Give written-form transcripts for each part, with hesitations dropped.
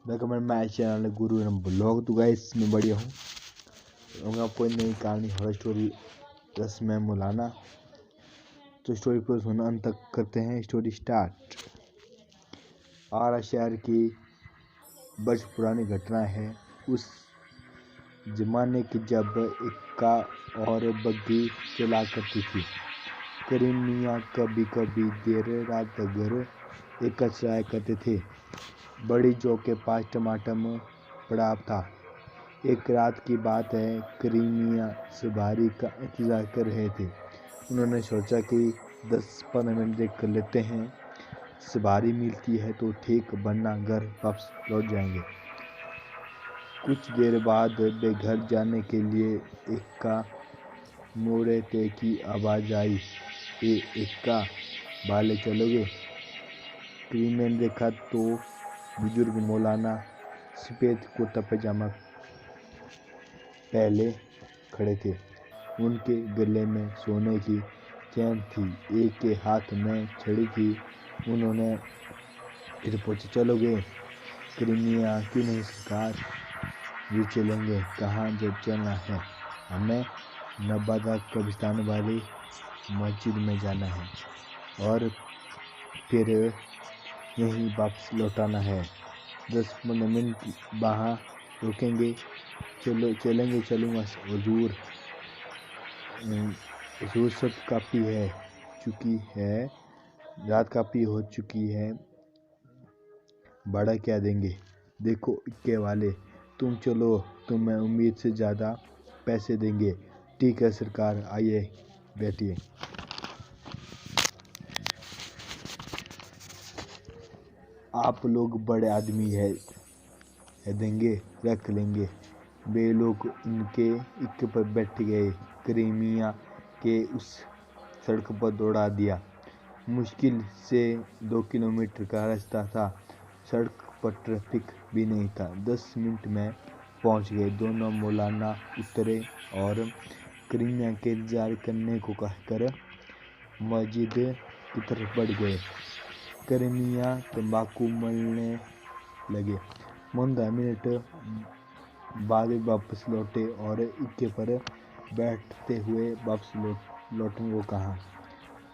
Welcome my channel Guru and blog. तो guys मैं बढ़िया हूँ। मैं आपको नई कहानी हॉरर स्टोरी रस्म मौलाना। तो स्टोरी को सुनना अंत तक करते हैं। Story start. आरा शहर की बड़ी पुरानी घटना है। उस जमाने की जब इक्का और बग्गी चला करती थी। करीम मियाँ कभी कभी देर रात तक घर इक्का चलाया करते थे। बड़ी चौक के पास टमाटर पड़ा था। एक रात की बात है, करीम मियाँ सवारी का इंतजार कर रहे थे। उन्होंने सोचा कि 10-15 मिनट देख कर लेते हैं, सवारी मिलती है तो ठीक, वरना घर वापस लौट जाएंगे। कुछ देर बाद वे घर जाने के लिए इक्का मोड़े थे कि आवाज आई, इक्का वाले चलोगे? करीम ने देखा तो बुजुर्ग मौलाना सफेद कुर्ता पैजामा पहले खड़े थे। उनके गले में सोने की चैन थी, एक के हाथ में छड़ी थी। उन्होंने फिर पूछा, चलोगे? करीम मियाँ, क्यों नहीं सरकार, जी चलेंगे। कहाँ चलना है? हमें नवादा कब्रिस्तान वाली मस्जिद में जाना है और फिर यहीं वापस लौटाना है। 10-15 मिनट वहाँ रुकेंगे। चलेंगे। चलूँगा हुजूर। हुजूर सब काफ़ी है चुकी है, रात काफ़ी हो चुकी है, बड़ा क्या देंगे? देखो इक्के वाले, तुम चलो, तुम्हें उम्मीद से ज़्यादा पैसे देंगे। ठीक है सरकार, आइए बैठिए। आप लोग बड़े आदमी है देंगे, रख लेंगे। वे लोग उनके इक्के पर बैठ गए। करीम मियाँ के उस सड़क पर दौड़ा दिया। मुश्किल से 2 किलोमीटर का रास्ता था। सड़क पर ट्रैफिक भी नहीं था। 10 मिनट में पहुंच गए। दोनों मौलाना उतरे और करीम मियाँ के इंतजार करने को कहकर मस्जिद की तरफ बढ़ गए। करीम मियाँ तंबाकू मलने लगे। 15 मिनट बाद वापस लौटे और इक्के पर बैठते हुए वापस लौटने को कहा।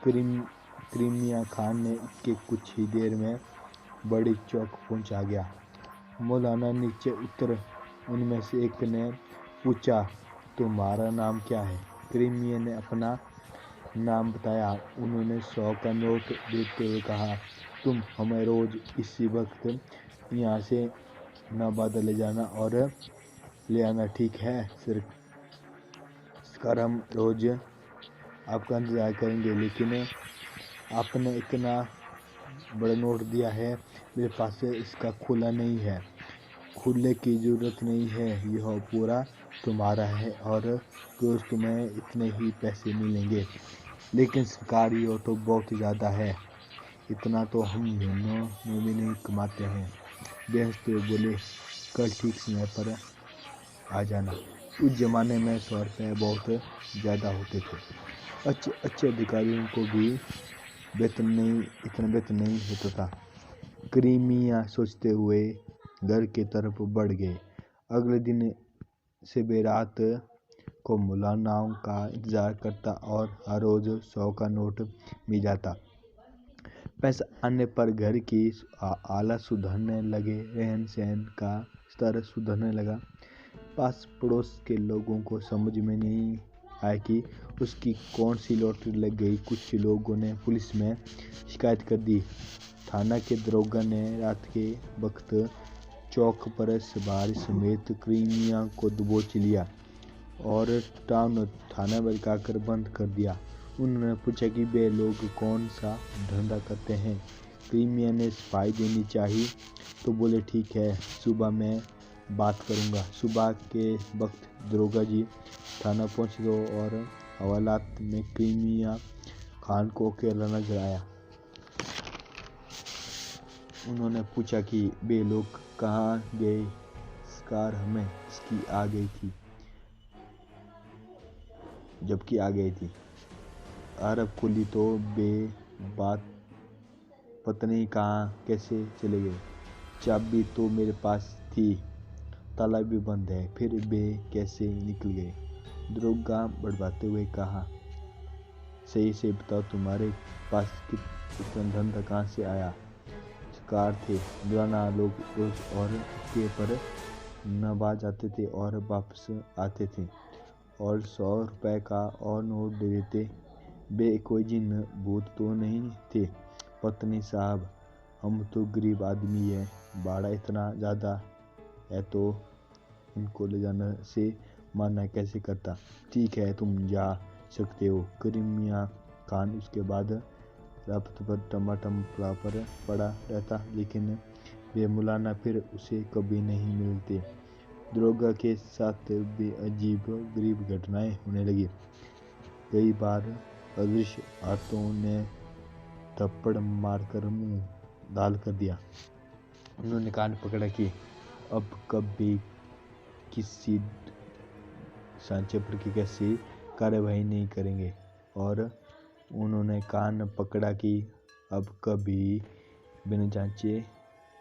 करीम मियाँ खान ने इक्के कुछ ही देर में बड़ी चौक पहुंचा गया। मौलाना नीचे उतर। उनमें से एक ने पूछा, तुम्हारा नाम क्या है? करीम मियाँ ने अपना नाम बताया। उन्होंने 100 का नोट देते हुए कहा, तुम हमें रोज इसी वक्त यहाँ से नवादा ले जाना और ले आना, ठीक है सरकार? हम रोज आपका इंतजार करेंगे, लेकिन आपने इतना बड़ा नोट दिया है, मेरे पास इसका खुला नहीं है। खुले की जरूरत नहीं है, यह पूरा तुम्हारा है और रोज तुम्हें इतने ही पैसे मिलेंगे। लेकिन सरकार, यह तो बहुत ज़्यादा है, इतना तो हम महीनों में भी नहीं कमाते हैं। वे हंसते हुए बोले, कल ठीक समय पर आ जाना। उस जमाने में 100 रुपये बहुत ज़्यादा होते थे। अच्छे अधिकारियों को भी इतना वेतन नहीं होता था। करीम मियाँ सोचते हुए घर की तरफ बढ़ गए। अगले दिन से वे रात को मौलानाओं का इंतजार करता और हर रोज 100 का नोट मिल जाता। पैसा आने पर घर की हालत सुधरने लगे, रहन सहन का स्तर सुधरने लगा। पास पड़ोस के लोगों को समझ में नहीं आया कि उसकी कौन सी लॉटरी लग गई। कुछ लोगों ने पुलिस में शिकायत कर दी। थाना के दरोगा ने रात के वक्त चौक पर सवारी समेत करीम मियाँ को दबोच लिया और टाउन थाना भड़काकर बंद कर दिया। उन्होंने पूछा कि वे लोग कौन सा धंधा करते हैं। करीम मियाँ ने सफाई देनी चाहिए तो बोले, ठीक है, सुबह मैं बात करूंगा। सुबह के वक्त दरोगा जी थाना पहुंचे और हवालात में करीम मियाँ खान को अकेला नजर आया। उन्होंने पूछा कि वे लोग कहाँ गए? सरकार, हमें इसकी आ गई थी, जबकि आ गई थी। अरब खुली तो बे बात पत्नी कहाँ कैसे चले गए? चाबी तो मेरे पास थी, ताला भी बंद है, फिर वे कैसे निकल गए? दरोगा बड़बाते हुए कहा, सही से बताओ, तुम्हारे पास इतना धंधा कहाँ से आया? शिकार थे, रोजाना लोग रोज और के पर नवाज आते थे और वापस आते थे और 100 रुपए का और नोट दे देते। वे कोई जिन भूत तो नहीं थे? पत्नी साहब, हम तो गरीब आदमी है, भाड़ा इतना ज़्यादा है तो इनको ले जाने से माना कैसे करता? ठीक है, तुम जा सकते हो। करीम मियाँ खान उसके बाद रात भर टमाटम पर पड़ा रहता, लेकिन वे मौलाना फिर उसे कभी नहीं मिलते। दरोगा के साथ भी अजीब गरीब घटनाएं होने लगी। कई बार अदृश्य हाथों ने थप्पड़ मारकर मुंह लाल कर दिया। उन्होंने कान पकड़ा कि अब कभी किसी सांचे पर की कैसी कार्यवाही नहीं करेंगे, और उन्होंने कान पकड़ा कि अब कभी बिना जांचे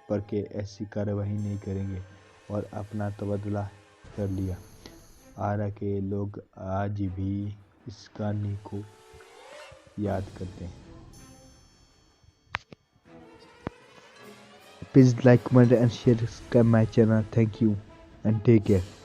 पर के ऐसी कार्यवाही नहीं करेंगे, और अपना तबादला कर लिया। आरा के लोग आज भी इस कहानी को याद करते हैं। Please like, comment and share, subscribe my channel. Thank you and take care.